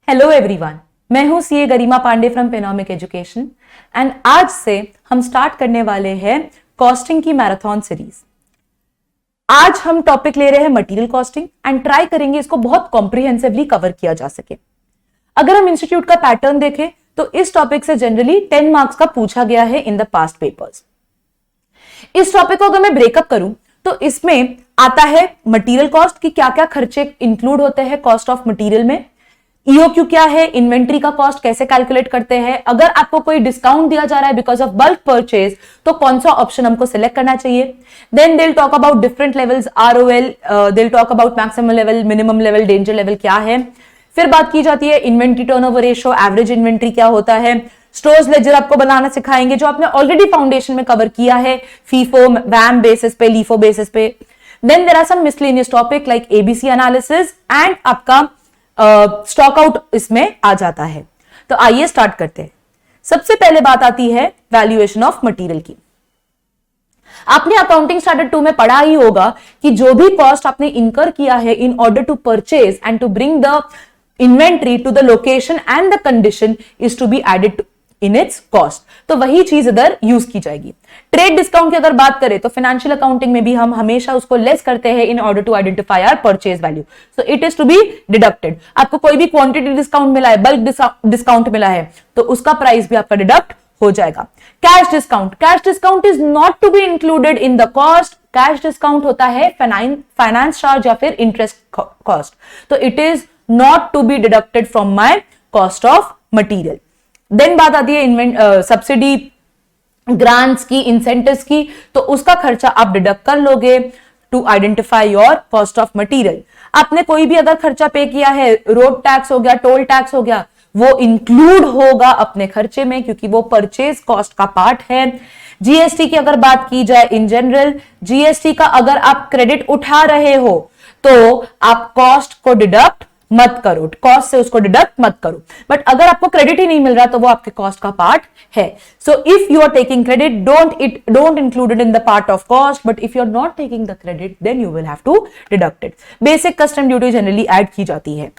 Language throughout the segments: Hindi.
हेलो एवरीवन, मैं हूं CA Garima Pande from Penomic education and आज से हम स्टार्ट करने वाले हैं कॉस्टिंग की मैराथन सीरीज। आज हम टॉपिक ले रहे हैं मटेरियल कॉस्टिंग एंड ट्राई करेंगे इसको बहुत कॉम्प्रिहेंसिवली कवर किया जा सके। अगर हम इंस्टीट्यूट का पैटर्न देखें तो इस टॉपिक से जनरली 10 मार्क्स का पूछा गया है इन द पास्ट पेपर्स। इस टॉपिक को अगर मैं ब्रेकअप करूं तो इसमें आता है मटेरियल कॉस्ट की क्या क्या खर्चे इंक्लूड होते हैं कॉस्ट ऑफ मटेरियल में, ईओक्यू क्या है, इन्वेंट्री का कॉस्ट कैसे कैलकुलेट करते हैं, अगर आपको कोई डिस्काउंट दिया जा रहा है बिकॉज ऑफ बल्क परचेज तो कौन सा ऑप्शन हमको सिलेक्ट करना चाहिए। Then they will talk about different levels, ROL, they will talk about maximum level, minimum level, danger level क्या है। फिर बात की जाती है inventory turnover ratio, average inventory क्या होता है, स्टोर्स लेजर आपको बनाना सिखाएंगे जो आपने ऑलरेडी फाउंडेशन में कवर किया है फीफो वैम बेसिस पे, लीफो बेसिस पे। Then there are some miscellaneous topic like ABC analysis and आपका स्टॉक आउट इसमें आ जाता है। तो आइए स्टार्ट करते हैं। सबसे पहले बात आती है वैल्यूएशन ऑफ मटेरियल की। आपने अकाउंटिंग स्टैंडर्ड 2 में पढ़ा ही होगा कि जो भी कॉस्ट आपने इनकर किया है in order to purchase and to bring the inventory to the location and the condition is to be added in its cost, तो वही चीज इधर यूज की जाएगी। ट्रेड डिस्काउंट की अगर बात करें तो फाइनेंशियल अकाउंटिंग में भी हम हमेशा उसको लेस करते हैं in order to identify our purchase value, so it is to be deducted. आपको कोई भी क्वांटिटी डिस्काउंट मिला है, बल्क डिस्काउंट मिला है तो उसका प्राइस भी आपका डिडक्ट हो जाएगा। Cash discount is not to be included in the cost. Cash discount होता है फाइनेंस चार्ज या फिर इंटरेस्ट कॉस्ट, तो it is not to be deducted from my cost of material. Then बात आती है सब्सिडी, ग्रांट्स की, इंसेंटिव्स की, तो उसका खर्चा आप डिडक्ट कर लोगे to identify your cost of material. आपने कोई भी अगर खर्चा पे किया है, रोड टैक्स हो गया, टोल टैक्स हो गया, वो इंक्लूड होगा अपने खर्चे में क्योंकि वो परचेज कॉस्ट का पार्ट है। जीएसटी की अगर बात की जाए इन जनरल, जीएसटी का अगर आप क्रेडिट उठा रहे हो तो आप कॉस्ट को डिडक्ट मत करो, कॉस्ट से उसको डिडक्ट मत करो। बट अगर आपको क्रेडिट ही नहीं मिल रहा तो वो आपके कॉस्ट का पार्ट है। So if you are taking credit, don't include it in the part of cost, but if you are not taking the credit then you will have to deduct it. Basic custom duty generally add की जाती है।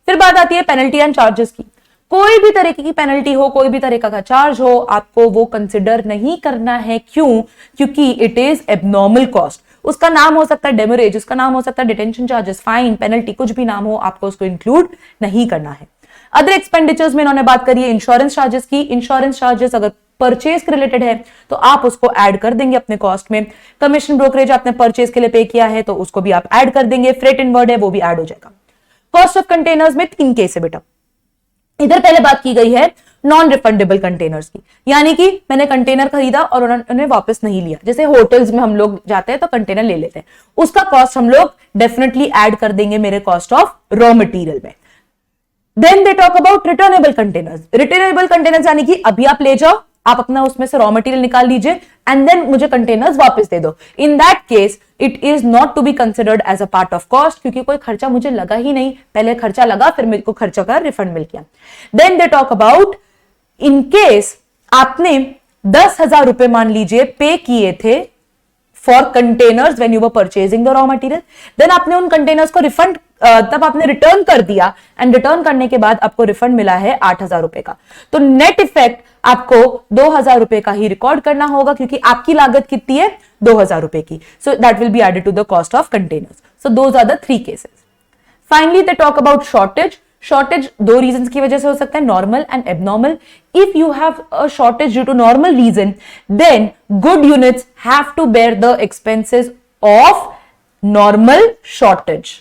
फिर बात आती है पेनल्टी एंड चार्जेस की। कोई भी तरीके की पेनल्टी हो, कोई भी तरीका का चार्ज हो, आपको वो कंसिडर नहीं करना है। क्यों? क्योंकि इट इज एबनॉर्मल कॉस्ट। उसका नाम हो सकता है डेमरेज, उसका नाम हो सकता है डिटेंशन चार्जेस, फाइन, पेनल्टी, कुछ भी नाम हो, आपको उसको इंक्लूड नहीं करना है। अदर एक्सपेंडिचर्स में इन्होंने बात करी है इंश्योरेंस चार्जेस की। इंश्योरेंस चार्जेस अगर परचेज के रिलेटेड है तो आप उसको ऐड कर देंगे अपने कॉस्ट में। कमीशन ब्रोकरेज आपने परचेज के लिए पे किया है तो उसको भी आप ऐड कर देंगे। फ्रेट इनवर्ड है वो भी ऐड हो जाएगा। कॉस्ट ऑफ कंटेनर्स में 3 केस है बेटा। इधर पहले बात की गई है नॉन रिफंडेबल कंटेनर्स की, यानी कि मैंने कंटेनर खरीदा और उन्होंने वापस नहीं लिया। जैसे होटल्स में हम लोग जाते हैं तो कंटेनर ले लेते हैं, उसका कॉस्ट हम लोग डेफिनेटली ऐड कर देंगे मेरे कॉस्ट ऑफ रॉ मटेरियल में। Then they talk about returnable containers. Returnable containers यानी कि अभी आप ले जाओ, आप अपना उसमें से रॉ मटेरियल निकाल लीजिए एंड देन मुझे कंटेनर्स वापस दे दो। In that case it is not to be considered as a part of cost क्योंकि कोई खर्चा मुझे लगा ही नहीं, पहले खर्चा लगा फिर मेरे को खर्चा का रिफंड मिल गया। Then they talk about in case आपने 10,000 रुपए मान लीजिए पे किए थे for containers when you were purchasing the raw material, then आपने उन कंटेनर्स को रिफंड तब आपने रिटर्न कर दिया एंड रिटर्न करने के बाद आपको रिफंड मिला है 8,000 रुपए का, तो नेट इफेक्ट आपको 2,000 रुपए का ही रिकॉर्ड करना होगा क्योंकि आपकी लागत कितनी है 2,000 रुपए की। So that will be added to the cost of containers. So those are the 3 cases. Finally they talk about shortage. Shortage 2 reasons की वजह से हो सकता है, normal and abnormal. If you have a shortage due to normal reason then good units have to bear the expenses of normal shortage.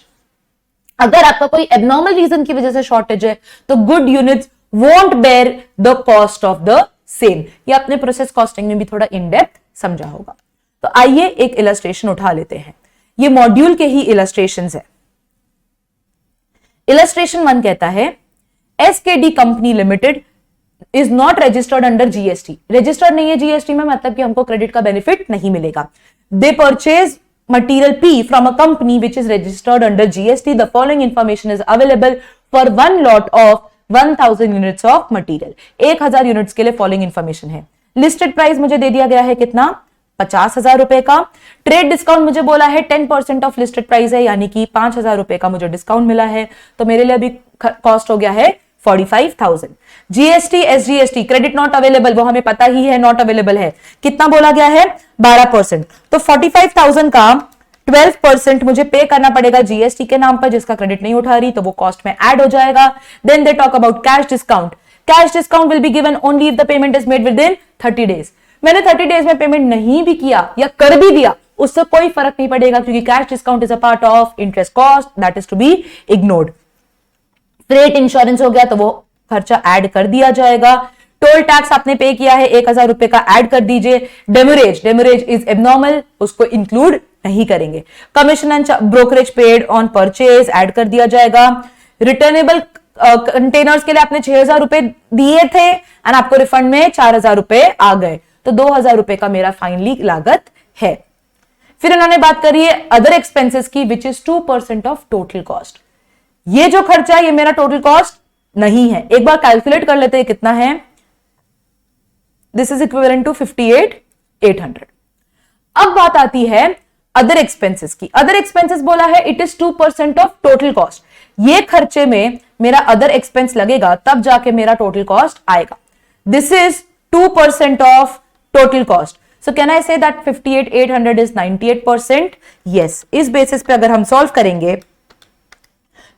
अगर आपका कोई एबनॉर्मल रीजन की वजह से शॉर्टेज है तो good units won't bear the cost of the same. ये अपने प्रोसेस कॉस्टिंग में भी थोड़ा इन डेप्थ समझा होगा। तो आइए एक इलस्ट्रेशन उठा लेते हैं। ये मॉड्यूल के ही इलस्ट्रेशंस है। इलस्ट्रेशन 1 कहता है SKD company limited is not registered under GST. Registered नहीं है जीएसटी में, मतलब कि हमको क्रेडिट का बेनिफिट नहीं मिलेगा। दे purchase material P from a company which is registered under GST. The following information is available for one lot of 1000 units of material. 1000 units के लिए फॉलोइंग इंफॉर्मेशन है। लिस्टेड प्राइस मुझे दे दिया गया है कितना 50,000 रुपए का। ट्रेड डिस्काउंट मुझे बोला है 10% ऑफ लिस्टेड प्राइस है, यानी कि 5,000 रुपए का मुझे डिस्काउंट मिला है, तो मेरे लिए अभी कॉस्ट हो गया है 45,000। GST SGST credit not available, वो हमें पता ही है नॉट अवेलेबल है, कितना बोला गया है 12%, तो 45,000 का 12% मुझे पे करना पड़ेगा जीएसटी के नाम पर, जिसका क्रेडिट नहीं उठा रही तो वो कॉस्ट में ऐड हो जाएगा। Then they talk about cash discount. Cash discount will be given only if the payment is made within 30 days. मैंने 30 डेज में पेमेंट नहीं भी किया या कर भी दिया, उससे कोई फर्क नहीं पड़ेगा, क्योंकि cash discount is a part of interest cost that is to be ignored. Freight insurance हो गया तो वो खर्चा ऐड कर दिया जाएगा। टोल टैक्स आपने पे किया है 1,000 रुपए का, ऐड कर दीजिए। डेमोरेज इज एबनॉर्मल, उसको इंक्लूड नहीं करेंगे। Commission and brokerage paid on purchase add कर दिया जाएगा। रिटर्नेबल कंटेनर्स के लिए आपने 6,000 रुपए दिए थे एंड आपको रिफंड में 4,000 रुपए आ गए, तो 2,000 रुपए का मेरा फाइनली लागत है। फिर इन्होंने बात करी है अदर एक्सपेंसेस की, which is 2% of total cost. ये जो खर्चा है ये मेरा टोटल कॉस्ट नहीं है, एक बार कैलकुलेट कर लेते हैं कितना है। This is equivalent to 58,800। अब बात आती है अदर एक्सपेंसेस की। अदर एक्सपेंसेस बोला है it is 2% of total cost. ये खर्चे में मेरा अदर एक्सपेंस लगेगा तब जाके मेरा टोटल कॉस्ट आएगा। This is 2% of total cost. So can I say that 58,800 is 98%? Yes. इस बेसिस पे अगर हम सॉल्व करेंगे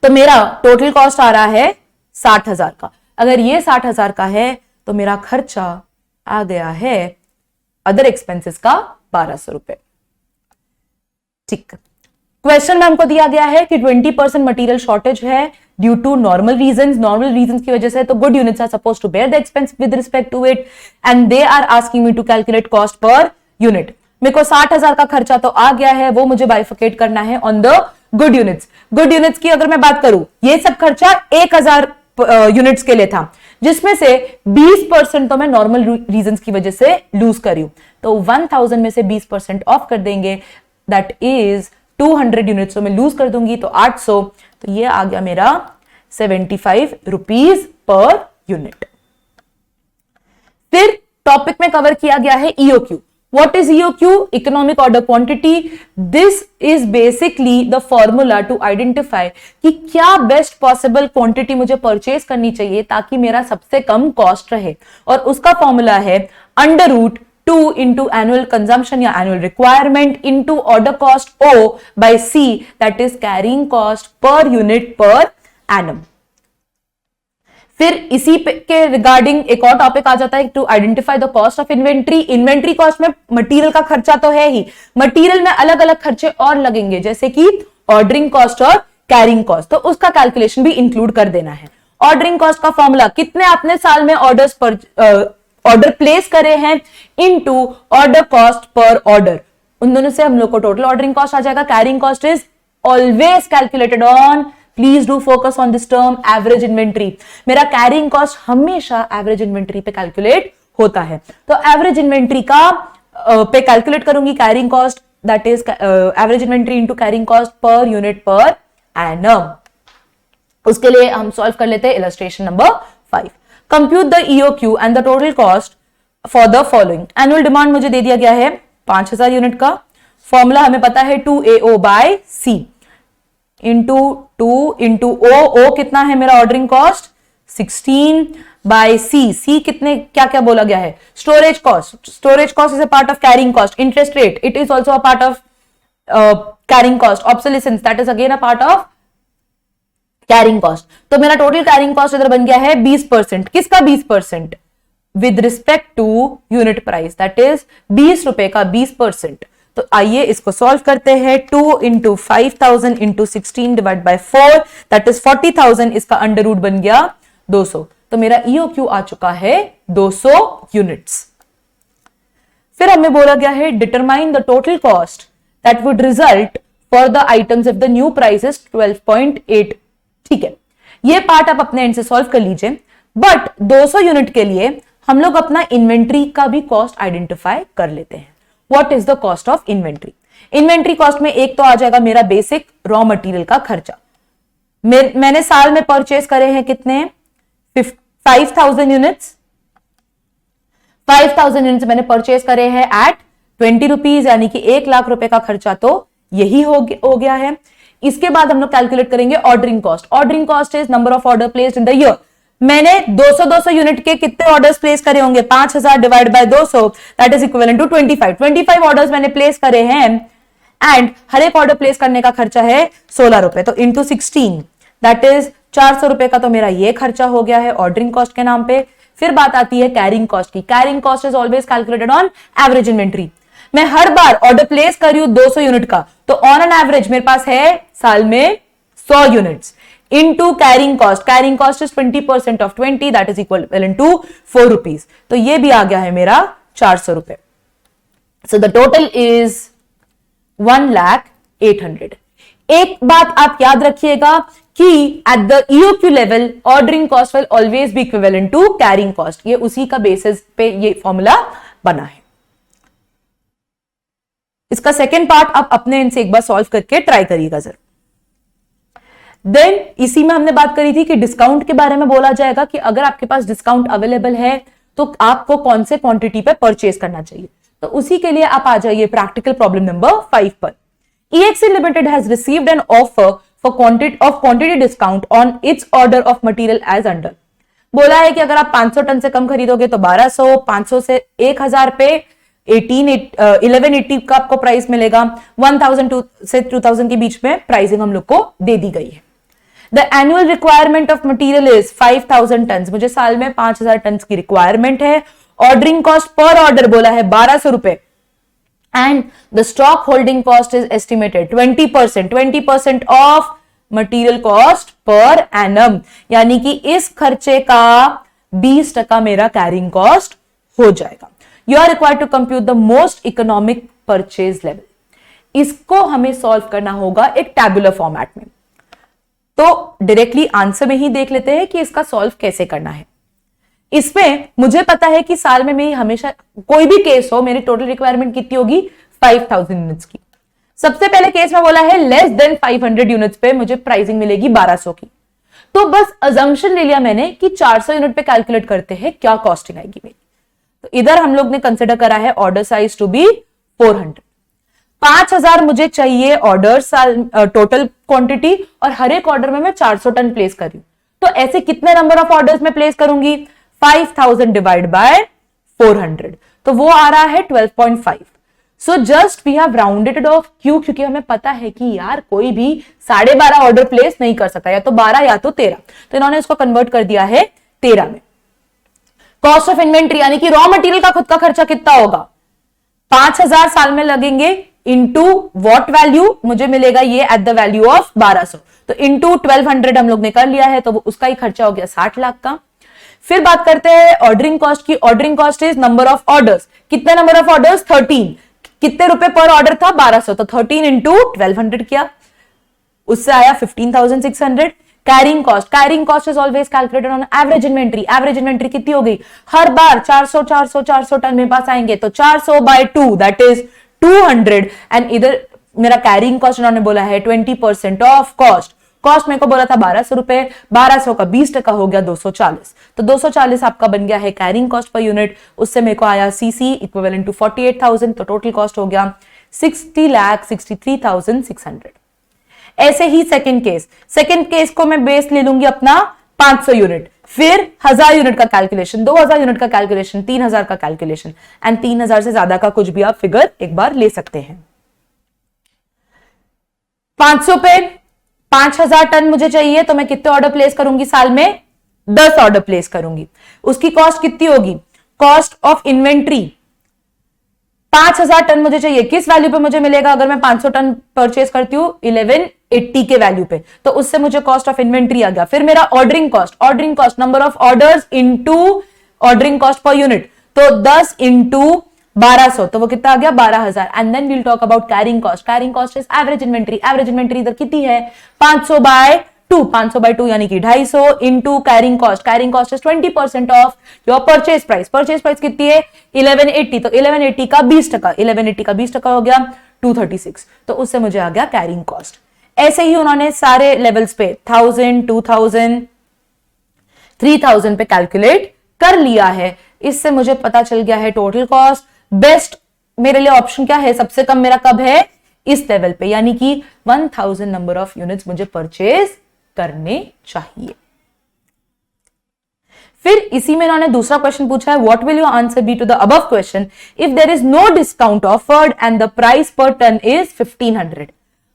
तो मेरा टोटल कॉस्ट आ रहा है 60,000 का। अगर ये 60,000 का है तो मेरा खर्चा आ गया है अदर एक्सपेंसेस का 1,200 रुपए। ठीक। क्वेश्चन में हमको दिया गया है कि 20% मटेरियल शॉर्टेज है ड्यू टू नॉर्मल रीजंस की वजह से, तो good units are supposed to bear the expense with respect to it and they are asking me to calculate cost per unit. मेरे को 60,000 का खर्चा तो आ गया है, वो मुझे बाइफिकेट करना है on the good units. Good units की अगर मैं बात करूं, ये सब खर्चा 1,000 यूनिट्स के लिए था, जिसमें से 20% तो मैं नॉर्मल रीजंस की वजह से लूज करी हूं, तो 1,000 में से 20% ऑफ कर देंगे, दैट इज 200 यूनिट्स, तो मैं लूज कर दूंगी तो 800, तो ये आ गया मेरा 75 रुपीज पर यूनिट। फिर टॉपिक में कवर किया गया है EOQ. What is EOQ? Economic order quantity. This is basically the formula to identify कि क्या बेस्ट पॉसिबल क्वांटिटी मुझे परचेज करनी चाहिए ताकि मेरा सबसे कम कॉस्ट रहे, और उसका फॉर्मूला है under root 2 into annual consumption या annual requirement into order cost O by C, that is carrying cost per unit per annum. फिर इसी के रिगार्डिंग एक और टॉपिक आ जाता है to identify the cost of inventory. Inventory cost में मटेरियल का खर्चा तो है ही, मटेरियल में अलग अलग खर्चे और लगेंगे, जैसे कि ऑर्डरिंग कॉस्ट और कैरिंग कॉस्ट, तो उसका कैलकुलेशन भी इंक्लूड कर देना है। ऑर्डरिंग कॉस्ट का फॉर्मूला, कितने आपने साल में ऑर्डर्स पर ऑर्डर प्लेस करे हैं into order cost per order, उन दोनों से हम लोग को टोटल ऑर्डरिंग कॉस्ट आ जाएगा। Carrying cost is always calculated on, please do focus on this term, average inventory. मेरा कैरिंग कॉस्ट हमेशा एवरेज इन्वेंट्री पे कैलकुलेट होता है, तो एवरेज इन्वेंट्री का पे कैलकुलेट करूंगी carrying cost, that is average inventory into carrying cost per unit per annum. उसके लिए हम सॉल्व कर लेते हैं illustration number 5। Compute the EOQ and the total cost for the following. Annual demand मुझे दे दिया गया है 5,000 यूनिट का, फॉर्मूला हमें पता है 2AO by C into 2 into O कितना है मेरा ऑर्डरिंग कॉस्ट 16 बाय C कितने क्या क्या बोला गया है, storage cost is a part of carrying cost, interest rate it is also a part of carrying cost, obsolescence that is again a part of carrying cost. तो मेरा टोटल कैरिंग कॉस्ट इधर बन गया है 20%। किसका 20%? With respect to unit price, that is 20 रुपए का 20%। तो आइए इसको सॉल्व करते हैं। 2 into 5,000 into 16 divide by 4 that is 40,000, इसका अंडर रूट बन गया 200, तो मेरा ईओक्यू आ चुका है 200 यूनिट्स। फिर हमें बोला गया है determine the total cost that would result for the items if the new price is 12.8। ठीक है, ये पार्ट आप अपने एंड से सॉल्व कर लीजिए, बट 200 यूनिट के लिए हम लोग अपना इन्वेंट्री का भी कॉस्ट आइडेंटिफाई कर लेते हैं। What is the cost of inventory? Inventory cost में एक तो आ जाएगा मेरा बेसिक रॉ मटेरियल का खर्चा। मैंने साल में परचेस करे हैं कितने 5,000 यूनिट्स, 5,000 यूनिट्स मैंने परचेस करे हैं एट ₹20 यानी कि 1,00,000 रुपए का खर्चा तो यही हो गया है। इसके बाद हम लोग कैलकुलेट करेंगे ordering cost. Ordering cost is number of order placed in the year. मैंने 200 यूनिट के कितने ऑर्डर्स प्लेस करे होंगे, 5000 divide by 200 that is equivalent to 25 orders मैंने प्लेस करे हैं एंड हर एक ऑर्डर प्लेस करने का खर्चा है 16 रुपए, तो इंटू 16 दैट इज 400 रुपए का तो मेरा ये खर्चा हो गया है ऑर्डरिंग कॉस्ट के नाम पे। फिर बात आती है कैरिंग कॉस्ट की। Carrying cost is always calculated on average inventory. मैं हर बार ऑर्डर प्लेस कर रही हूं 200 यूनिट का, तो ऑन एन एवरेज मेरे पास है साल में 100 units into carrying cost. Carrying cost is 20% of 20 that is equal to 4 rupees, तो ये भी आ गया है मेरा 400 रुपए। So the total is 1,08,000। एक बात आप याद रखिएगा कि at the EOQ level ordering cost will always be equivalent to carrying cost. ये उसी का बेसिस पे ये फॉर्मूला बना है। इसका सेकेंड पार्ट आप अपने इनसे एक बार सॉल्व करके ट्राई करिएगा जरा। देन इसी में हमने बात करी थी कि डिस्काउंट के बारे में बोला जाएगा कि अगर आपके पास डिस्काउंट अवेलेबल है तो आपको कौन से क्वांटिटी पे परचेज करना चाहिए। तो उसी के लिए आप आ जाइए प्रैक्टिकल प्रॉब्लम नंबर 5 पर। EXE limited has received an offer for quantity discount on its order of material as under. बोला है कि अगर आप 500 टन से कम खरीदोगे तो 1200, 500 से 1000 पे 1180 का आपको प्राइस मिलेगा। 1000 से 2000 के बीच में प्राइसिंग हम लोग को दे दी गई है। The annual requirement of material is 5000 tonne. मुझे साल में 5000 टन की रिक्वायरमेंट है। ऑर्डरिंग कॉस्ट पर ऑर्डर बोला है 1200 रुपए and the stock holding cost is estimated 20% of material cost per annum, यानी कि इस खर्चे का 20% मेरा कैरिंग कॉस्ट हो जाएगा। You are required to compute the most economic purchase level. इसको हमें सॉल्व करना होगा एक टैबुलर फॉर्मेट में। तो डायरेक्टली आंसर में ही देख लेते हैं कि इसका सॉल्व कैसे करना है। इसमें मुझे पता है कि साल में मेरी हमेशा कोई भी केस हो मेरी टोटल रिक्वायरमेंट कितनी होगी 5000 यूनिट्स की। सबसे पहले केस में बोला है लेस देन 500 यूनिट्स पे मुझे प्राइसिंग मिलेगी 1200 की। तो बस अजम्पशन ले लिया मैंने कि 400 यूनिट पे कैलकुलेट करते हैं क्या कॉस्टिंग आएगी मेरी। तो इधर हम लोग ने कंसिडर करा है ऑर्डर साइज टू बी 400। 5000 मुझे चाहिए ऑर्डर टोटल क्वांटिटी और हर एक ऑर्डर में मैं 400 टन प्लेस कर रही हूं। तो ऐसे कितने नंबर ऑफ ऑर्डर्स में प्लेस करूंगी 5000 डिवाइड बाय 400, तो वो आ रहा है 12.5। So just we have rounded off. क्यों? क्योंकि हमें पता है कि यार कोई भी 12.5 ऑर्डर प्लेस नहीं कर सकता, या तो 12 या तो 13, तो इन्होंने इसको कन्वर्ट कर दिया है 13 में। कॉस्ट ऑफ इन्वेंट्री यानी कि रॉ मटेरियल का खुद का खर्चा कितना होगा 5000 साल में लगेंगे इंटू वॉट वैल्यू मुझे मिलेगा ये एट द वैल्यू ऑफ 1200, तो इंटू 1200 हम लोग ने कर लिया है, तो वो उसका ही खर्चा हो गया 60 लाख का। फिर बात करते हैं ऑर्डरिंग कॉस्ट की। Ordering cost is number of orders. कितने नंबर ऑफ ऑर्डर्स 13। कितने रुपए पर ऑर्डर था 1200, तो 13 इंटू 1200 किया, उससे आया 15,600। Carrying cost is always calculated on average inventory. Average inventory कितनी हो गई हर बार 400 टन मेरे पास आएंगे, तो 400 बाय 2 दैट इज 200 एंड इधर मेरा कैरिंग कॉस्ट उन्होंने बोला है 20% ऑफ कॉस्ट। कॉस्ट मेरे को बोला था 1200 रुपए, 1200 का 20% हो गया 240, तो 240 आपका बन गया है कैरिंग कॉस्ट पर यूनिट। उससे मेरे को आया सीसी इक्विवेलेंट टू 48,000, तो टोटल कॉस्ट हो गया 60,63,600। ऐसे ही सेकंड केस को मैं बेस ले लूंगी अपना 500 यूनिट, फिर 1000 यूनिट का कैलकुलेशन, 2000 यूनिट का कैलकुलेशन, 3000 का कैलकुलेशन एंड 3000 से ज्यादा का कुछ भी आप फिगर एक बार ले सकते हैं। 500 पे 5000 टन मुझे चाहिए, तो मैं कितने ऑर्डर प्लेस करूंगी साल में 10 ऑर्डर प्लेस करूंगी। उसकी कॉस्ट कितनी होगी कॉस्ट ऑफ इन्वेंट्री 5000 टन मुझे चाहिए, किस वैल्यू पे मुझे मिलेगा अगर मैं 500 टन परचेस करती हूं 1180 के वैल्यू पे, तो उससे मुझे कॉस्ट ऑफ इन्वेंट्री आ गया। फिर मेरा ordering cost number of orders into ordering cost per unit, तो 10 इंटू 1200, तो वो कितना आ गया 12000। And then we'll talk about carrying cost is average inventory इधर कितनी है 500 बाय 2 यानी कि 250 into carrying cost is 20% of your purchase price कितनी है 1180, तो 1180 का 20% हो गया 236, तो उससे मुझे आ गया कैरिंग कॉस्ट। ऐसे ही उन्होंने सारे लेवल्स पे 1000, 2000, 3000 पे कैलकुलेट कर लिया है। इससे मुझे पता चल गया है टोटल कॉस्ट। बेस्ट मेरे लिए ऑप्शन क्या है, सबसे कम मेरा कब है, इस लेवल पे, यानी कि 1000 नंबर ऑफ यूनिट्स मुझे परचेज करने चाहिए। फिर इसी में इन्होंने दूसरा क्वेश्चन पूछा है, what will your answer be to the above question if there is no discount offered and the price per ton is 1500।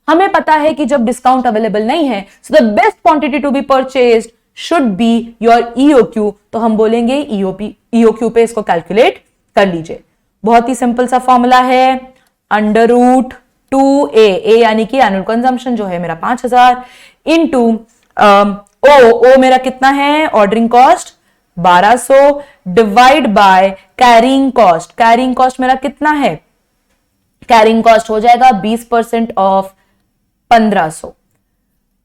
हमें पता है कि जब डिस्काउंट अवेलेबल नहीं है, so the best quantity to be purchased should be your EOQ. तो हम बोलेंगे ईओक्यू पे इसको कैलकुलेट कर लीजिए। बहुत ही सिंपल सा फॉर्मूला है, अंडर रूट 2a, यानी कि एनुअल कंजम्पशन जो है मेरा 5000 इंटू ओ मेरा कितना है, ordering cost 1200 divide by carrying cost. Carrying cost मेरा कितना है, कैरिंग कॉस्ट हो जाएगा 20% ऑफ 1500।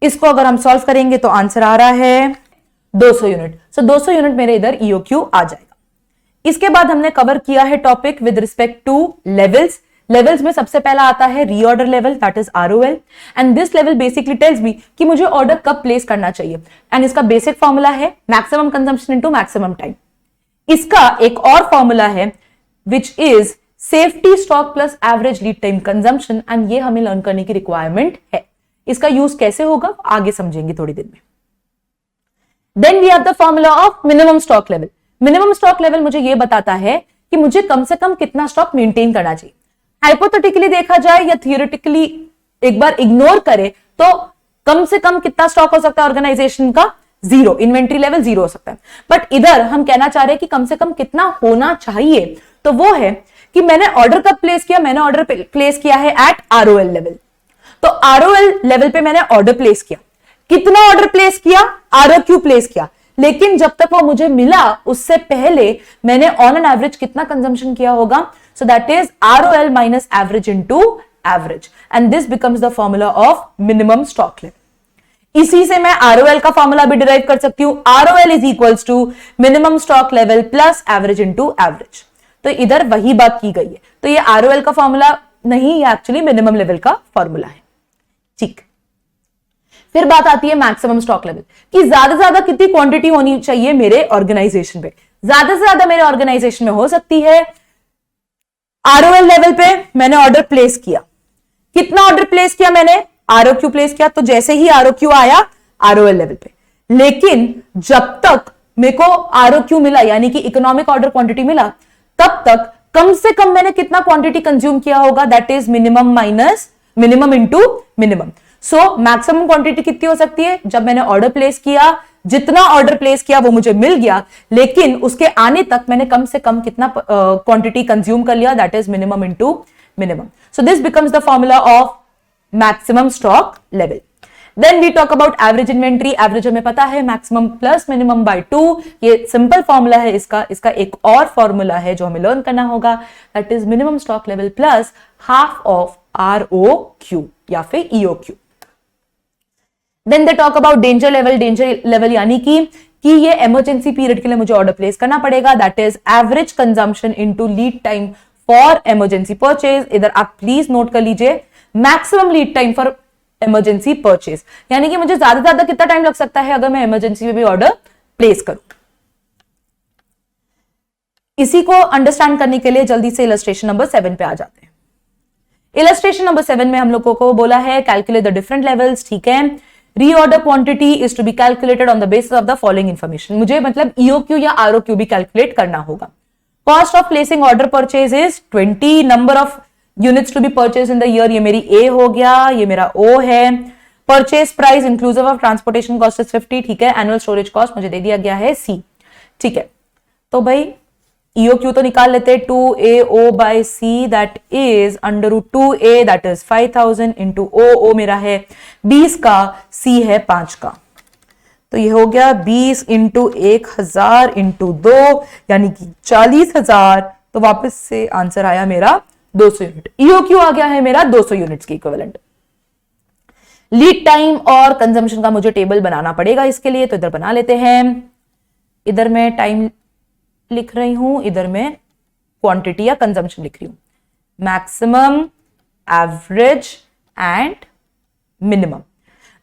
इसको अगर हम सॉल्व करेंगे तो आंसर आ रहा है 200 यूनिट। सो 200 यूनिट मेरे इधर ईओक्यू आ जाएगा। इसके बाद हमने कवर किया है topic with respect two levels. Levels में सबसे पहला आता है reorder level, that is ROL, and this level basically tells me कि मुझे ऑर्डर कब प्लेस करना चाहिए, एंड इसका बेसिक फॉर्मूला है maximum consumption into maximum time. इसका एक और फॉर्मूला है which is safety stock plus average lead time consumption, and ये हमें लर्न करने की रिक्वायरमेंट है। इसका यूज कैसे होगा आगे समझेंगे थोड़ी देर में। Then we have the formula of minimum stock level. Minimum stock level मुझे ये बताता है कि मुझे कम से कम कितना स्टॉक मेंटेन करना चाहिए। हाइपोथेटिकली देखा जाए या थियोरेटिकली एक बार इग्नोर करे तो कम से कम कितना स्टॉक हो सकता है ऑर्गेनाइजेशन का, 0, इन्वेंट्री लेवल 0 हो सकता है। बट इधर हम कहना चाह रहे हैं कि कम से कम कितना होना चाहिए, तो वो है कि मैंने ऑर्डर कब प्लेस किया, मैंने ऑर्डर प्लेस किया है एट आरओएल लेवल। तो आरओएल लेवल पे मैंने ऑर्डर प्लेस किया, कितना ऑर्डर प्लेस किया, आरओक्यू प्लेस किया, लेकिन जब तक वो मुझे मिला उससे पहले मैंने ऑन एन एवरेज कितना कंजम्पशन किया होगा, so that is ROL minus average into average, and this becomes the formula of minimum stock level. इसी से मैं आरओएल का फॉर्मूला भी डिराइव कर सकती हूं, ROL is equals to minimum stock level plus average into average. तो इधर वही बात की गई है। तो ये आरओएल का फॉर्मूला नहीं, ये एक्चुअली मिनिमम लेवल का फॉर्मूला है। ठीक, फिर बात आती है मैक्सिमम स्टॉक लेवल कि ज्यादा से ज्यादा कितनी क्वांटिटी होनी चाहिए मेरे ऑर्गेनाइजेशन पे। ज्यादा से ज्यादा मेरे ऑर्गेनाइजेशन में हो सकती है आरओएल लेवल पे मैंने ऑर्डर प्लेस किया, कितना ऑर्डर प्लेस किया मैंने, आरओक्यू प्लेस किया, तो जैसे ही आरओक्यू आया आरओएल लेवल पे, लेकिन जब तक मेरे को आरओक्यू मिला यानी कि इकोनॉमिक ऑर्डर क्वांटिटी मिला, तब तक कम से कम मैंने कितना क्वांटिटी कंज्यूम किया होगा, that is minimum minus minimum into minimum. So maximum quantity कितनी हो सकती है, जब मैंने ऑर्डर प्लेस किया, जितना ऑर्डर प्लेस किया वो मुझे मिल गया, लेकिन उसके आने तक मैंने कम से कम कितना क्वांटिटी कंज्यूम कर लिया, that is minimum into minimum. So this becomes the formula of maximum stock level. Then we talk about average inventory. Average हमें पता है मैक्सिमम प्लस मिनिमम बाय 2, ये सिंपल फॉर्मूला है इसका एक और फॉर्मूला है जो हमें लर्न करना होगा, that is minimum stock level plus half of ROQ या फिर EOQ. Then they talk about danger level. Danger level यानी कि ये इमरजेंसी पीरियड के लिए मुझे ऑर्डर प्लेस करना पड़ेगा, that is average consumption into lead time for emergency purchase. इधर आप प्लीज नोट कर लीजिए maximum lead time for emergency purchase, यानी कि मुझे ज्यादा से ज्यादा कितना टाइम लग सकता है अगर मैं इमरजेंसी में भी ऑर्डर प्लेस करूं। इसी को अंडरस्टैंड करने के लिए जल्दी से इलस्ट्रेशन नंबर 7 पे आ जाते हैं। इलस्ट्रेशन नंबर 7 में हम लोगों को बोला है कैलकुलेट द डिफरेंट लेवल्स। ठीक है, reorder quantity is to be calculated on the basis of the following information. मुझे मतलब ईओक्यू या आरओक्यू भी कैलकुलेट करना होगा। Cost of placing order purchase is 20, number of units to be purchase in the year, ये मेरी ए हो गया, ये मेरा ओ है। Purchase price inclusive of transportation cost is 50। ठीक है, एनुअल स्टोरेज कॉस्ट मुझे दे दिया गया है सी। ठीक है, तो भाई EOQ तो निकाल लेते हैं, 2AO by C that is under root 2A that is 5000 into O मेरा है 20 का, C है 5 का, तो ये हो गया 20 इंटू 1000 इंटू 2 यानी कि 40,000। तो वापस से आंसर आया मेरा 200 यूनिट। EOQ आ गया है मेरा 200 यूनिट्स की इक्विवेलेंट। लीड टाइम और कंजम्पशन का मुझे टेबल बनाना पड़ेगा इसके लिए, तो इधर बना लेते हैं। इधर मैं टाइम लिख रही हूं, इधर मैं क्वांटिटी या कंजम्पशन लिख रही हूं। Maximum, average and minimum.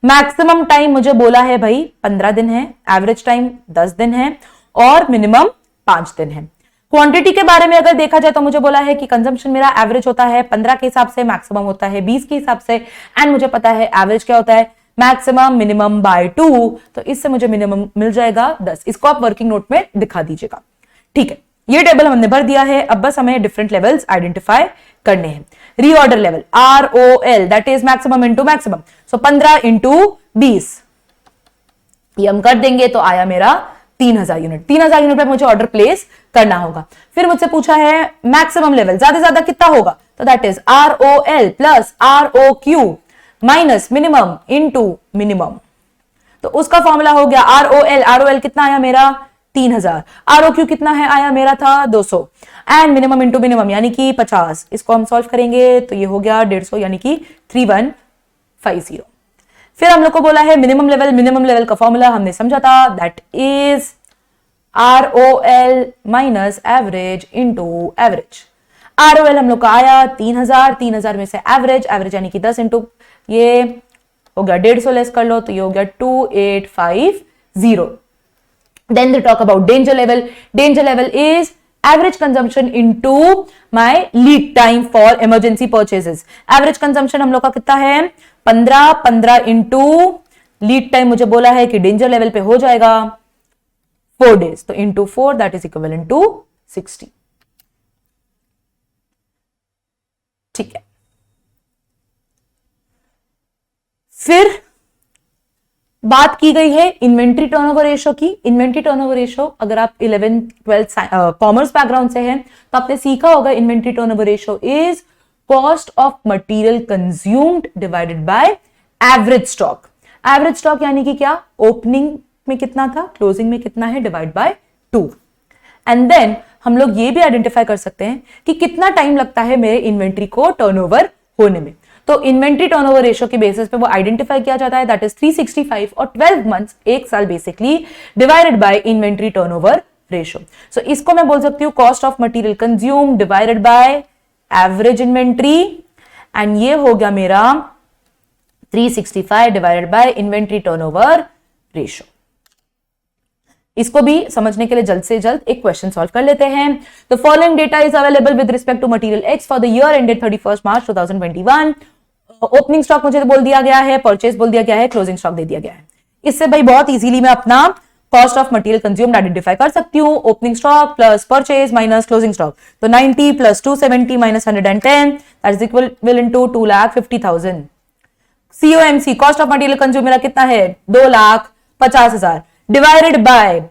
Maximum time मुझे बोला है भाई 15 दिन है, एवरेज टाइम 10 दिन है और मिनिमम 5 दिन है। क्वांटिटी के बारे में अगर देखा जाए तो मुझे बोला है कि कंजम्पशन मेरा एवरेज होता है 15 के हिसाब से, मैक्सिमम होता है 20 के हिसाब से, एंड मुझे पता है एवरेज क्या होता है, मैक्सिमम मिनिमम बाय 2, तो इससे मुझे मिनिमम मिल जाएगा 10। इसको आप वर्किंग नोट में दिखा दीजिएगा। ठीक है, ये टेबल हमने भर दिया है। अब बस हमें डिफरेंट लेवल्स आइडेंटिफाई करने हैं। Reorder level ROL, that is maximum into maximum, so 15 into 20 ये हम कर देंगे तो आया मेरा 3000 यूनिट। 3000 यूनिट पे मुझे ऑर्डर प्लेस करना होगा। फिर मुझसे पूछा है मैक्सिमम लेवल ज्यादा से ज्यादा कितना होगा, तो that is ROL plus ROQ minus minimum into minimum. तो उसका फॉर्मूला हो गया ROL कितना आया मेरा 3000, ROQ कितना है आया मेरा था 200, एंड मिनिमम इंटू मिनिमम यानी कि 50। इसको हम सॉल्व करेंगे तो ये हो गया 150 यानी कि 3150। फिर हम लोग को बोला है मिनिमम लेवल का फॉर्मूला हमने समझा था, that is ROL minus average into average. ROL हम लोग का आया 3000 में से एवरेज यानी कि 10 इंटू ये हो गया 150 लेस कर लो तो ये हो गया 2850। Then they talk about danger level. Danger level is average consumption into my lead time for emergency purchases. Average consumption हम लोग का कितना है 15 इंटू लीड टाइम मुझे बोला है कि डेंजर लेवल पे हो जाएगा 4 days, तो into 4 that is equivalent to 60। ठीक है, फिर बात की गई है इन्वेंट्री टर्नओवर रेशो की। इन्वेंट्री टर्नओवर रेशो अगर आप 11th 12th कॉमर्स बैकग्राउंड से हैं तो आपने सीखा होगा inventory turnover ratio is cost of material consumed divided by average stock. Average stock यानी कि क्या, ओपनिंग में कितना था, क्लोजिंग में कितना है, डिवाइड बाय 2। एंड देन हम लोग ये भी आइडेंटिफाई कर सकते हैं कि कितना टाइम लगता है मेरे इन्वेंट्री को टर्नओवर होने में। तो इन्वेंट्री टर्नओवर रेशियो के बेसिस पे वो आइडेंटिफाई किया जाता है, दैट इज 365 और 12 मंथ्स, एक साल basically, divided by inventory turnover ratio. So इसको मैं बोल सकती हूँ cost of material consume divided by average inventory, and ये हो गया मेरा 365 divided by inventory turnover ratio. इसको भी समझने के लिए जल्द से जल्द एक क्वेश्चन सॉल्व कर लेते हैं। The following data is available with respect to material X for the year ended 31 March 2021। Opening stock मुझे बोल दिया गया है, परचेज बोल दिया गया है, क्लोजिंग स्टॉक दे दिया गया है। इससे भाई बहुत इजीली मैं अपना cost of material consumed identify कर सकती हूँ। Opening stock plus purchase minus closing stock, तो 90 plus 270 minus 110 that is equivalent to 2,50,000। COMC cost of material consume मेरा कितना है 2,50,000 divided by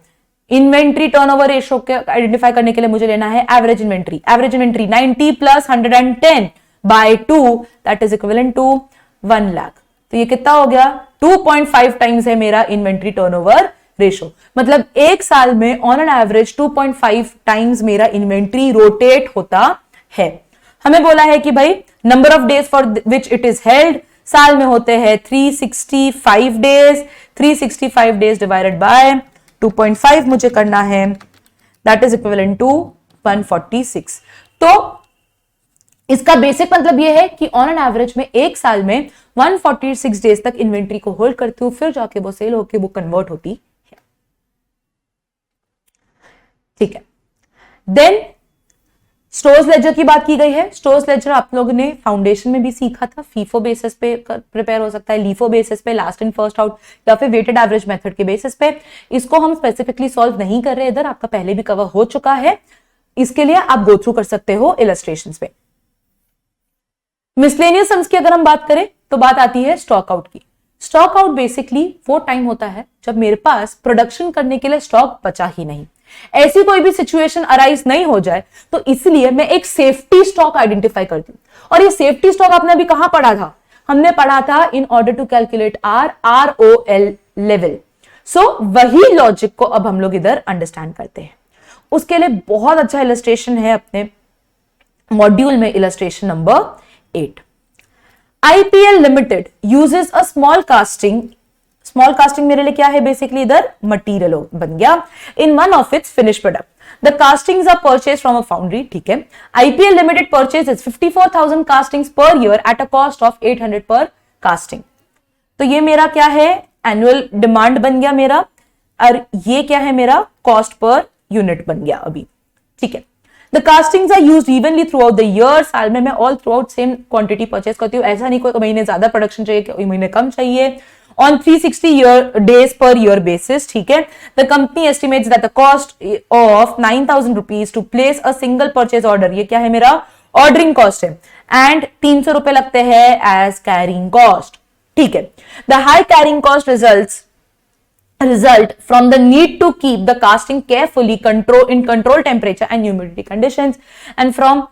inventory turnover ratio के आइडेंटिफाई करने के लिए मुझे लेना है average inventory. Average inventory 90 plus 110 by 2 that is equivalent to 1 lakh. तो ये कितना हो गया 2.5 टाइम्स है मेरा इन्वेंट्री टर्नओवर रेशियो। मतलब एक साल में ऑन एन एवरेज 2.5 टाइम्स मेरा इन्वेंट्री रोटेट होता है। हमें बोला है कि भाई number of days for which it is held, साल में होते हैं 365 डेज। 365 डेज डिवाइडेड बाय 2.5 मुझे करना है, दैट इज इक्विवेलेंट टू 146। तो इसका बेसिक मतलब यह है कि ऑन एन एवरेज में एक साल में 146 डेज तक इन्वेंट्री को होल्ड करती हूं, फिर जाके वो सेल होके वो कन्वर्ट होती है। ठीक है, देन स्टोर्स लेजर की बात की गई है। स्टोर्स लेजर आप लोगों ने फाउंडेशन में भी सीखा था, फीफो बेसिस पे प्रिपेयर हो सकता है, लीफो बेसिस पे, लास्ट इन फर्स्ट आउट, या फिर वेटेड एवरेज मेथड के बेसिस पे। इसको हम स्पेसिफिकली सॉल्व नहीं कर रहे, इधर आपका पहले भी कवर हो चुका है, इसके लिए आप गो थ्रू कर सकते हो इलस्ट्रेशंस पे। मिसलेनियस सम्स की अगर हम बात करें तो बात आती है स्टॉक आउट की। स्टॉक आउट बेसिकली वो टाइम होता है जब मेरे पास प्रोडक्शन करने के लिए स्टॉक बचा ही नहीं, ऐसी कोई भी सिचुएशन अराइज नहीं हो जाए, तो इसलिए मैं एक सेफ्टी स्टॉक आइडेंटिफाई करती हूं। और ये सेफ्टी स्टॉक आपने अभी कहां पढ़ा था, हमने पढ़ा था in order to calculate ROL level. So वही लॉजिक को अब हम लोग इधर अंडरस्टैंड करते हैं। उसके लिए बहुत अच्छा इलस्ट्रेशन है अपने मॉड्यूल में, illustration number 8। IPL limited uses a small casting. Small casting मेरे लिए क्या है, बेसिकली इधर मटीरियल बन गया, in one of its finish product. The castings are purchase from a foundry. ठीक है, IPL limited purchases 54,000 castings per year at a cost of 800 per casting. तो ये मेरा क्या है, एनुअल डिमांड बन गया मेरा, और ये क्या है मेरा कॉस्ट पर यूनिट बन गया अभी। ठीक है। The castings are used evenly throughout the year, साल में मैं all throughout same quantity purchase करती हूँ, ऐसा नहीं कोई महीने ज्यादा प्रोडक्शन चाहिए, कोई महीने कम चाहिए। On 360 days per year basis, ठीक है। The company estimates that the cost of 9,000 rupees to place a single purchase order, ये क्या है मेरा ऑर्डरिंग कॉस्ट है, एंड 300 रुपए लगते हैं एज कैरिंग कॉस्ट, ठीक है। The high carrying cost result from the need to keep the casting carefully in control temperature and humidity conditions and from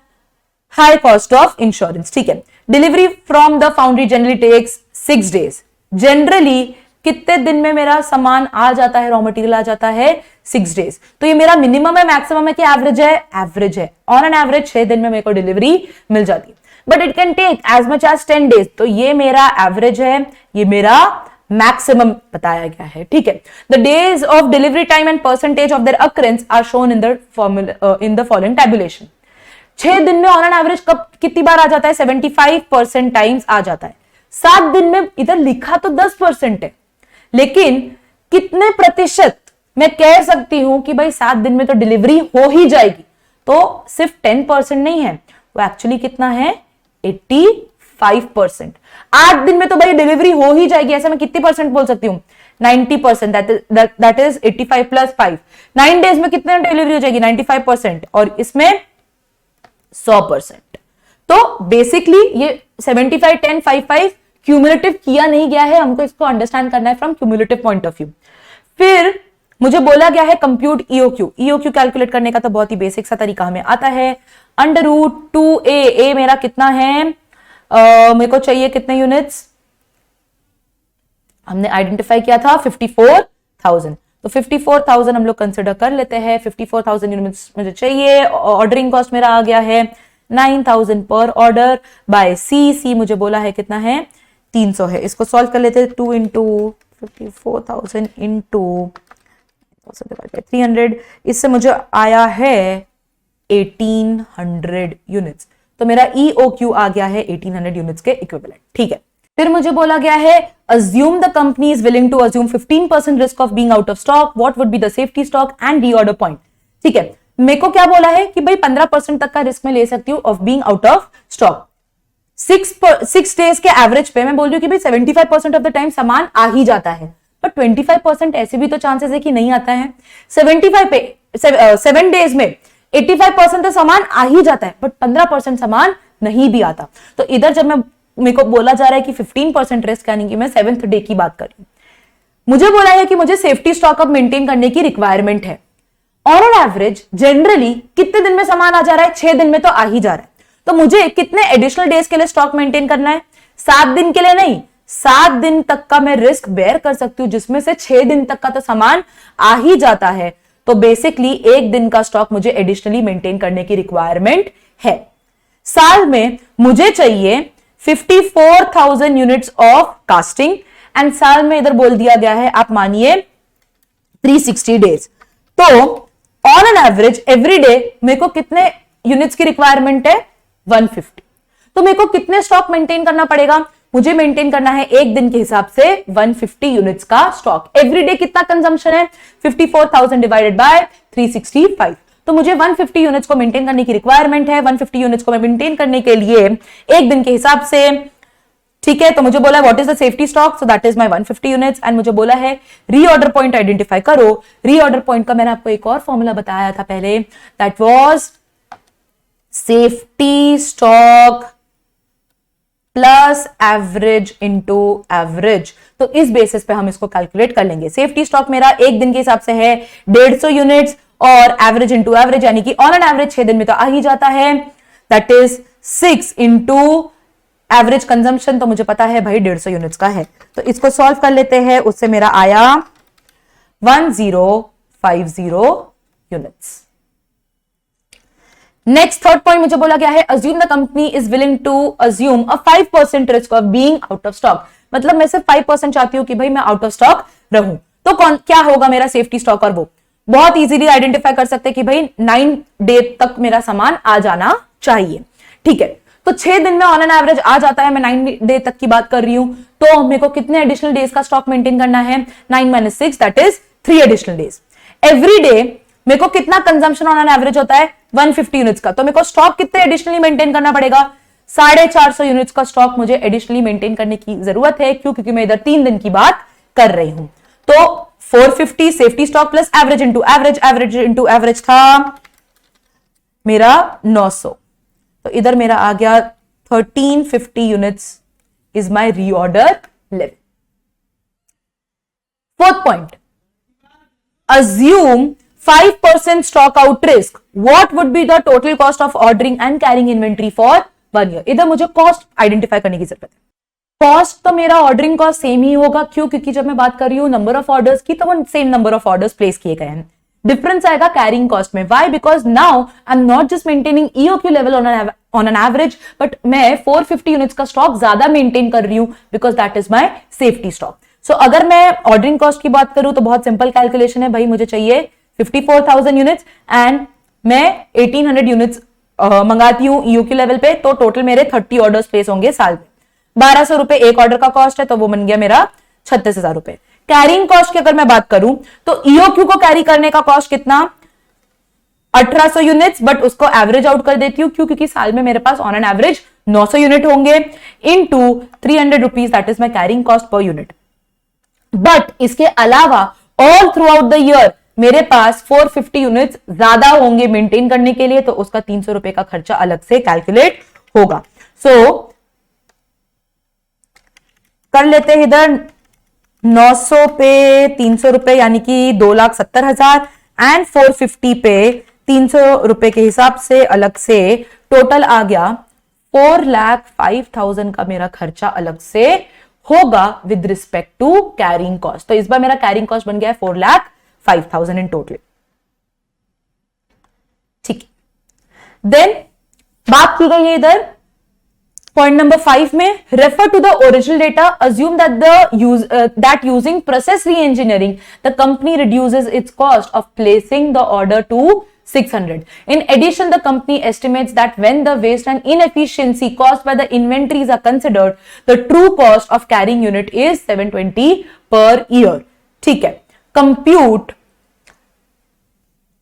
high cost of insurance, ठीक है। Delivery from the foundry generally takes 6 days, generally कितने दिन में मेरा सामान आ जाता है, रॉ मटेरियल आ जाता है 6 डेज। तो ये मेरा मिनिमम है, मैक्सिमम है कि एवरेज है? एवरेज है। ऑन एन एवरेज 6 दिन में मेरे को डिलीवरी मिल जाती है, but it can take as much as 10 days. तो ये मेरा एवरेज है, ये मेरा मैक्सिमम बताया गया है, ठीक है। The days of delivery time and percentage of their occurrence are shown in the following tabulation. 6 दिन में ऑन एन एवरेज कब कितनी बार आ जाता है? 75% टाइम्स आ जाता है। 7 दिन में इधर लिखा तो 10% है, लेकिन कितने प्रतिशत मैं कह सकती हूं कि भाई 7 दिन में तो डिलीवरी हो ही जाएगी? तो सिर्फ 10% नहीं है, वो एक्चुअली कितना है? 85%। 8 दिन में तो भाई डिलीवरी हो ही जाएगी, ऐसा मैं कितनी परसेंट बोल सकती हूँ? 90%। That is 85 + 5। 9 डेज में कितने डिलीवरी हो जाएगी? 95%, और इसमें 100%। तो बेसिकली ये 75, 10, 5, 5 क्यूमुलेटिव किया नहीं गया है, हमको इसको अंडरस्टैंड करना है from cumulative point of view. फिर मुझे बोला गया है कंप्यूट ईओक्यू। ईओक्यू कैलकुलेट करने का तो बहुत ही बेसिक सा तरीका हमें आता है। √2a, ए मेरा कितना है? मेरे को चाहिए कितने यूनिट्स? हमने आइडेंटिफाई किया था 54,000, तो 54,000 हम लोग कंसिडर कर लेते हैं। 54,000 यूनिट्स मुझे चाहिए। ऑर्डरिंग कॉस्ट मेरा आ गया है 9,000 पर ऑर्डर बाय सी मुझे बोला है कितना है? 300 है। इसको सॉल्व कर लेते हैं। 2 × 54,000 × 300, इससे मुझे आया है 1800 यूनिट्स। तो मेरा EOQ आ गया है 1800 यूनिट्स के इक्विवेलेंट, ठीक है। फिर मुझे बोला गया है assume the company is willing to assume 15% risk of being out of stock, what would be the safety stock and reorder point, ठीक है। मेरे को क्या बोला है कि भाई 15% तक का रिस्क मैं ले सकती हूँ of being out of stock. 6 days के एवरेज पे मैं बोल रही हूँ कि भाई 75% ऑफ द टाइम सामान आ ही जाता है, पर 25% ऐसे भी तो चांसेस है कि नहीं आता है। 75 पे 7 डेज में 85% तो सामान आ ही जाता है, बट 15% सामान नहीं भी आता। तो इधर जब मेरे को बोला जा रहा है कि 15% रिस्क, यानी कि मैं 7th डे की बात कर रही हूँ। मुझे बोला है कि मुझे सेफ्टी स्टॉक अब मेंटेन करने की रिक्वायरमेंट है। ऑन एन एवरेज जनरली कितने दिन में सामान आ जा रहा है? 6 दिन में तो आ ही जा रहा है। तो मुझे कितने एडिशनल डेज के लिए स्टॉक मेंटेन करना है? 7 दिन के लिए नहीं, 7 दिन तक का मैं रिस्क बेयर कर सकती हूँ, जिसमें से 6 दिन तक का तो सामान आ ही जाता है। तो बेसिकली 1 दिन का स्टॉक मुझे एडिशनली मेंटेन करने की रिक्वायरमेंट है। साल में मुझे चाहिए 54,000 यूनिट्स ऑफ कास्टिंग, एंड साल में इधर बोल दिया गया है, आप मानिए 360 डेज। तो on an average every day मेरे को कितने यूनिट्स की रिक्वायरमेंट है? 150। तो मेरे को कितने स्टॉक मेंटेन करना पड़ेगा? मुझे मेंटेन करना है 1 दिन के हिसाब से 150 यूनिट्स का स्टॉक। एवरी डे कितना कंजम्पशन है? 54,000 डिवाइडेड बाय 365। तो मुझे 150 यूनिट्स को मेंटेन करने की रिक्वायरमेंट है। 150 यूनिट्स को मेंटेन करने के लिए 1 दिन के हिसाब से, ठीक है। तो मुझे बोला what is the safety stock, so that is my 150 units, and मुझे बोला है रीऑर्डर पॉइंट आइडेंटिफाई करो। रीऑर्डर पॉइंट का मैंने आपको एक और फॉर्मूला बताया था पहले, that was safety stock plus average into average. तो इस बेसिस पे हम इसको कैलकुलेट कर लेंगे। सेफ्टी स्टॉक मेरा 1 दिन के हिसाब से है 150 यूनिट्स, और एवरेज इनटू एवरेज यानी कि ऑन एन एवरेज 6 दिन में तो आ ही जाता है, दैट इज 6 × एवरेज कंजम्पशन। तो मुझे पता है भाई 150 यूनिट्स का है। तो इसको सॉल्व कर लेते हैं। उससे मेरा आया 1050 यूनिट्स। नेक्स्ट थर्ड पॉइंट मुझे बोला गया है assume the company is willing to assume a 5% risk of being out of stock। मतलब मैं सिर्फ 5% चाहती हूं कि भाई मैं आउट ऑफ स्टॉक रहूं। तो क्या होगा मेरा सेफ्टी स्टॉक? और वो बहुत इजीली आइडेंटिफाई कर सकते हैं कि भाई 9 डे तक मेरा सामान आ जाना चाहिए, ठीक है। तो 6 दिन में ऑन एन एवरेज आ जाता है, मैं 9 डे तक की बात कर रही हूं। तो मेरे को कितने एडिशनल डेज का स्टॉक मेंटेन करना है? 9 - 6 that is 3 additional days. Every day मेरे को कितना कंजम्पशन ऑन एन एवरेज होता है 150 यूनिट्स का, तो मेरे को स्टॉक कितने एडिशनली मेंटेन करना पड़ेगा 450 यूनिट्स का स्टॉक मुझे एडिशनली मेंटेन करने की जरूरत है। क्यों? क्योंकि मैं इधर 3 दिन की बात कर रही हूं। तो 450 safety stock plus average into average, average into average था मेरा 900, तो इधर मेरा आ गया 1350 units is my reorder level. Fourth point, assume 5% stock out risk. What would be the total cost of ordering and carrying inventory for 1 year? इधर मुझे कॉस्ट आइडेंटिफाई करने की जरूरत है। कॉस्ट तो मेरा ऑर्डरिंग कॉस्ट सेम ही होगा। क्यों? क्योंकि जब मैं बात कर रही हूं नंबर ऑफ ऑर्डर्स की, तो वो same number of orders place किए गए हैं। डिफरेंस आएगा कैरिंग कॉस्ट में। Why? Because now I am not just maintaining EOQ level on an average, but मैं 450 यूनिट्स का स्टॉक ज्यादा मेंटेन कर रही हूं because that is my safety stock. So अगर मैं ऑर्डरिंग कॉस्ट की बात करूं तो बहुत सिंपल कैलकुलेशन है भाई, मुझे चाहिए 54,000 यूनिट्स एंड मैं 1800 यूनिट्स मंगाती हूं ईओक्यू लेवल पे, तो टोटल मेरे 30 ऑर्डर्स प्लेस होंगे साल में। 1200 रुपए एक ऑर्डर का कॉस्ट है, तो वो बन गया मेरा 36,000 रुपए। कैरिंग कॉस्ट की अगर मैं बात करूं तो ईओक्यू को कैरी करने का कॉस्ट कितना 1800 यूनिट्स, बट उसको एवरेज आउट कर देती हूं। क्यों? क्योंकि साल में मेरे पास ऑन एन एवरेज 900 यूनिट होंगे इनटू 300 rupees, that is my carrying cost per unit. But इसके अलावा all throughout the year मेरे पास 450 यूनिट्स ज्यादा होंगे मेंटेन करने के लिए, तो उसका 300 रुपए का खर्चा अलग से कैलकुलेट होगा। सो कर लेते हैं इधर 900 पे 300 रुपए यानी कि 2,70,000 एंड 450 पे 300 रुपए के हिसाब से अलग से टोटल आ गया 4,05,000 का मेरा खर्चा अलग से होगा with respect to carrying cost. तो इस बार मेरा कैरिंग कॉस्ट बन गया है 4,05,000 इन टोटल। ठीक है, देन बात की गई है इधर पॉइंट नंबर 5 में, refer to the original data, assume that using process reengineering the company reduces its cost of placing the order to 600. In addition, the company estimates that when the waste and inefficiency caused by the inventories are considered, the true cost of carrying unit is 720 per year. ठीक है, compute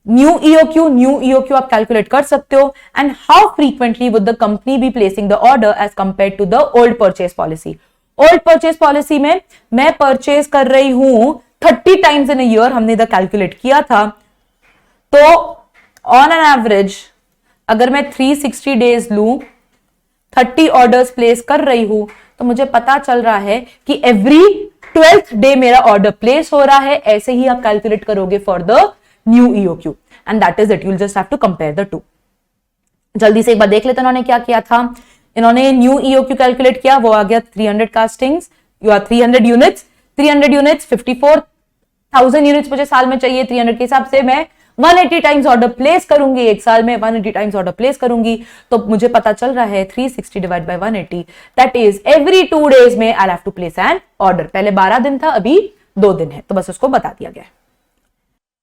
न्यू ईओक्यू आप कैलकुलेट कर सकते हो, and how frequently would the company be placing the order as compare to the old purchase policy. Old purchase policy में मैं परचेज कर रही हूं 30 टाइम्स इन अ ईयर, हमने इधर कैलकुलेट किया था। तो ऑन एन एवरेज अगर मैं 360 डेज लूं, 30 ऑर्डर्स प्लेस कर रही हूं, तो मुझे पता चल रहा है कि एवरी 12th डे मेरा ऑर्डर प्लेस हो रहा है। ऐसे ही आप कैलकुलेट करोगे for the new EOQ, and that is it, you'll just have to compare the two. जल्दी से एक बार देख लेते हैं इन्होंने क्या किया था। इन्होंने न्यू ईओक्यू कैलकुलेट किया, वो आ गया 300 castings, you are 300 units, 54,000 units मुझे साल में चाहिए। 300 के हिसाब से मैं 180 टाइम्स ऑर्डर प्लेस करूंगी एक साल में, 180 टाइम्स ऑर्डर प्लेस करूंगी, तो मुझे पता चल रहा है 360 divide by 180, that is every 2 days में I have to place an order. पहले 12 दिन था, अभी 2 दिन है, तो बस उसको बता दिया गया है।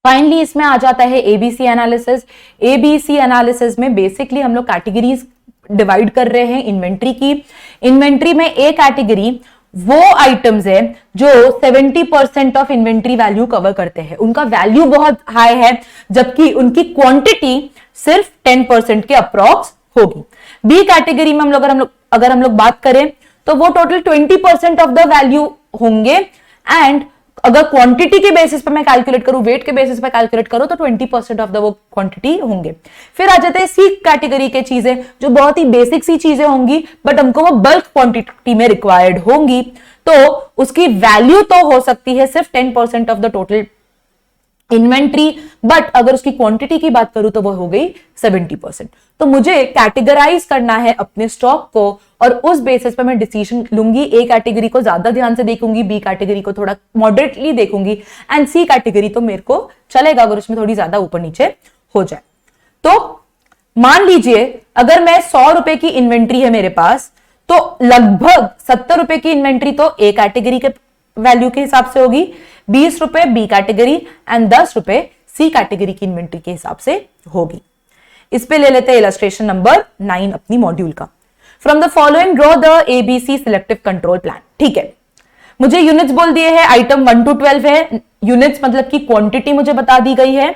फाइनली इसमें आ जाता है एबीसी एनालिसिस। एबीसी एनालिसिस में बेसिकली हम लोग कैटेगरीज डिवाइड कर रहे हैं इन्वेंट्री की। इन्वेंट्री में एक कैटेगरी वो आइटम्स है जो 70% ऑफ इन्वेंट्री वैल्यू कवर करते हैं, उनका वैल्यू बहुत हाई है, जबकि उनकी क्वांटिटी सिर्फ 10% के अप्रॉक्स होगी। बी कैटेगरी में अगर हम लोग बात करें तो वो टोटल 20% ऑफ द वैल्यू होंगे, एंड अगर क्वांटिटी के बेसिस पे मैं कैलकुलेट करूं, वेट के बेसिस पे कैलकुलेट करूं, तो 20% ऑफ द वो क्वांटिटी होंगे। फिर आ जाते हैं सी कैटेगरी के चीजें जो बहुत ही बेसिक सी चीजें होंगी, बट हमको वो बल्क क्वांटिटी में रिक्वायर्ड होंगी, तो उसकी वैल्यू तो हो सकती है सिर्फ 10% of the total inventory, but अगर उसकी क्वांटिटी की बात करूं तो वो हो गई 70%। तो मुझे कैटेगराइज करना है अपने स्टॉक को, और उस बेसिस पे मैं डिसीजन लूंगी। ए कैटेगरी को ज्यादा ध्यान से देखूंगी, बी कैटेगरी को थोड़ा मॉडरेटली देखूंगी, एंड सी कैटेगरी तो मेरे को चलेगा अगर उसमें थोड़ी ज्यादा ऊपर नीचे हो जाए। तो मान लीजिए अगर मैं 100 रुपए की इन्वेंट्री है मेरे पास, तो लगभग 70 रुपए की इन्वेंट्री तो ए कैटेगरी के वैल्यू के हिसाब से होगी, 20 रुपए बी कैटेगरी एंड 10 रुपए सी कैटेगरी की इन्वेंट्री के हिसाब से होगी। इस पे ले लेते हैं इलस्ट्रेशन नंबर 9 अपनी मॉड्यूल का। From the following draw the ABC selective control plan. ठीक है, मुझे यूनिट्स बोल दिए हैं, आइटम 1 to 12 है, यूनिट्स मतलब की क्वांटिटी मुझे बता दी गई है,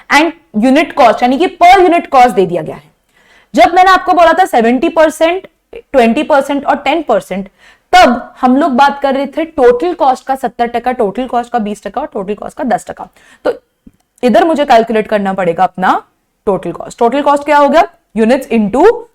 एंड यूनिट कॉस्ट यानी कि पर यूनिट कॉस्ट दे दिया गया है। जब मैंने आपको बोला था 70%, 20% और 10%, तब हम लोग बात कर रहे थे टोटल कॉस्ट का 70%, टोटल कॉस्ट का 20% और टोटल कॉस्ट का 10%। तो इधर मुझे कैलकुलेट करना पड़ेगा अपना टोटल कॉस्ट। टोटल कॉस्ट क्या हो गया? Units into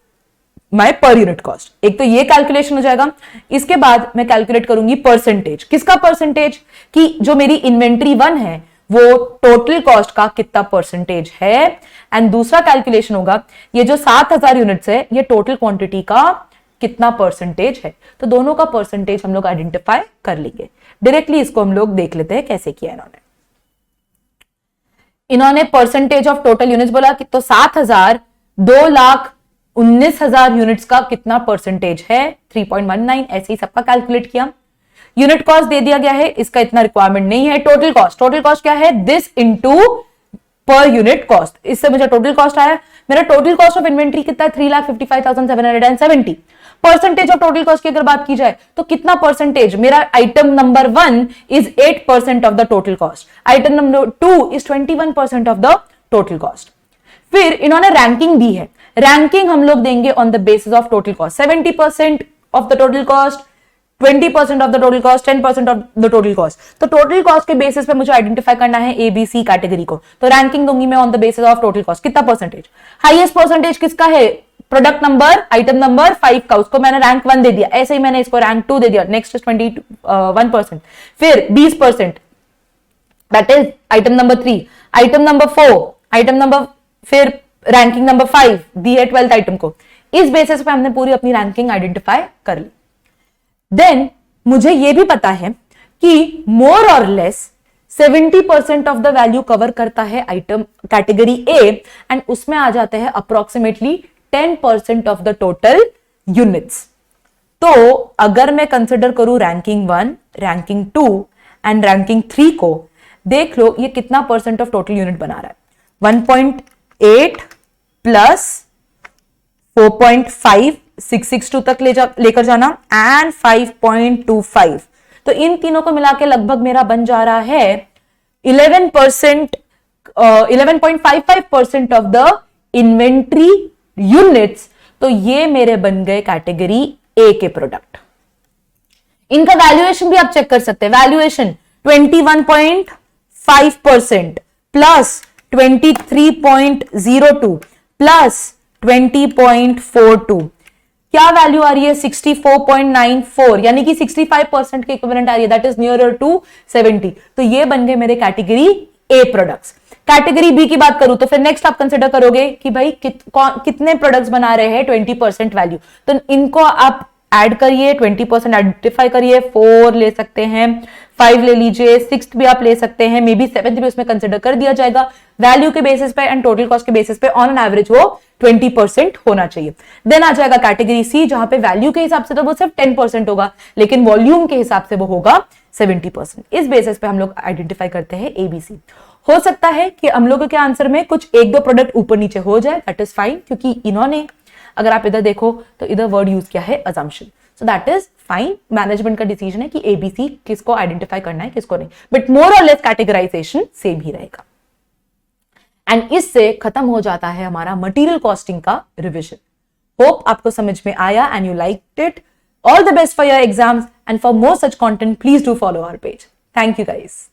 my per unit cost. एक तो ये कैलकुलेशन हो जाएगा। इसके बाद मैं कैलकुलेट करूंगी परसेंटेज। किसका परसेंटेज? कि जो मेरी इन्वेंट्री 1 है वो टोटल कॉस्ट का कितना परसेंटेज है। एंड दूसरा कैलकुलेशन होगा ये जो 7000 यूनिट्स है ये टोटल क्वांटिटी का कितना परसेंटेज है। तो दोनों का परसेंटेज हम लोग आइडेंटिफाई कर लेंगे। डायरेक्टली इसको हम लोग देख लेते हैं कैसे किया इन्होंने परसेंटेज ऑफ टोटल यूनिट्स बोला कि तो 7000 2,19,000 यूनिट्स का कितना परसेंटेज है? 3.19। ऐसे ही सबका कैलकुलेट किया। यूनिट कॉस्ट दे दिया गया है, इसका इतना रिक्वायरमेंट नहीं है। टोटल कॉस्ट क्या है? This into per unit cost. इससे मुझे टोटल कॉस्ट आया। मेरा टोटल कॉस्ट ऑफ इन्वेंट्री कितना है? 3,55,770। परसेंटेज ऑफ टोटल कॉस्ट की अगर बात की जाए तो कितना परसेंटेज? मेरा item number 1 is 8% of the total cost, item number 2 is 21% of the total cost. फिर इन्होंने रैंकिंग दी है। रैंकिंग हम लोग देंगे on the basis of total cost. 70% of the total cost, 20% of the total cost, 10% of the total cost. तो टोटल कॉस्ट के बेसिस पे मुझे आइडेंटिफाई करना है एबीसी कैटेगरी को। तो रैंकिंग दूंगी मैं on the basis of total cost. कितना परसेंटेज? हाईएस्ट परसेंटेज किसका है? प्रोडक्ट नंबर आइटम नंबर 5 का, उसको मैंने रैंक 1 दे दिया। ऐसे ही मैंने इसको रैंक 2 दे दिया। नेक्स्ट 21%, फिर 20%, that is item number 3, item number 4, item number, फिर रैंकिंग नंबर 5 दी है 12th आइटम को। इस बेसिस पे हमने पूरी अपनी रैंकिंग आइडेंटिफाई कर ली। देन मुझे यह भी पता है कि मोर और less 70% of the value cover करता है आइटम कैटेगरी ए, एंड उसमें आ जाते हैं approximately 10% of the total units. तो अगर मैं कंसिडर करूं रैंकिंग 1, रैंकिंग 2 एंड रैंकिंग 3 को, देख लो ये कितना परसेंट ऑफ टोटल यूनिट बना रहा है। 1.8 प्लस 4.5 662 तक लेकर जाना एंड 5.25, तो इन तीनों को मिला के लगभग मेरा बन जा रहा है 11.55% ऑफ द इन्वेंट्री यूनिट्स। तो ये मेरे बन गए कैटेगरी ए के प्रोडक्ट। इनका वैल्यूएशन भी आप चेक कर सकते हैं। वैल्यूएशन 21.5% प्लस 23.02 प्लस 20.42, क्या वैल्यू आ रही है? 64.94, यानी कि 65% के इक्विवेलेंट आ रही है। That is nearer to 70। तो ये बन गए मेरे category A products. Category B की बात करूं तो फिर नेक्स्ट आप कंसिडर करोगे कि भाई कितने प्रोडक्ट्स बना रहे हैं 20% वैल्यू। तो इनको आप ऐड करिए, 20% आइडेंटिफाई करिए। 4 ले सकते हैं, 5 ले लीजिए, 6 भी आप ले सकते हैं, मे बी 7 भी उसमें कंसिडर कर दिया जाएगा। वैल्यू के बेसिस पे एंड टोटल कॉस्ट के बेसिस पे ऑन एन एवरेज वो 20% होना चाहिए। देन आ जाएगा कैटेगरी सी, जहां पे वैल्यू के हिसाब से तो वो सिर्फ 10% होगा, लेकिन वॉल्यूम के हिसाब से वो होगा 70%। इस बेसिस पे हम लोग आइडेंटिफाई करते हैं एबीसी। हो सकता है कि हम लोगों के आंसर में कुछ 1-2 प्रोडक्ट ऊपर नीचे हो जाए, दैट इज फाइन, क्योंकि इन्होंने, अगर आप इधर देखो तो इधर वर्ड यूज किया है assumption, so that is fine. Management का डिसीजन है कि एबीसी किसको आइडेंटिफाई करना है किसको नहीं, बट मोर और लेस कैटेगराइजेशन सेम ही रहेगा। एंड इससे खत्म हो जाता है हमारा मटेरियल कॉस्टिंग का रिविजन। होप आपको समझ में आया and you liked it. All the best for your exams, and for more such content please do follow our page. Thank you guys.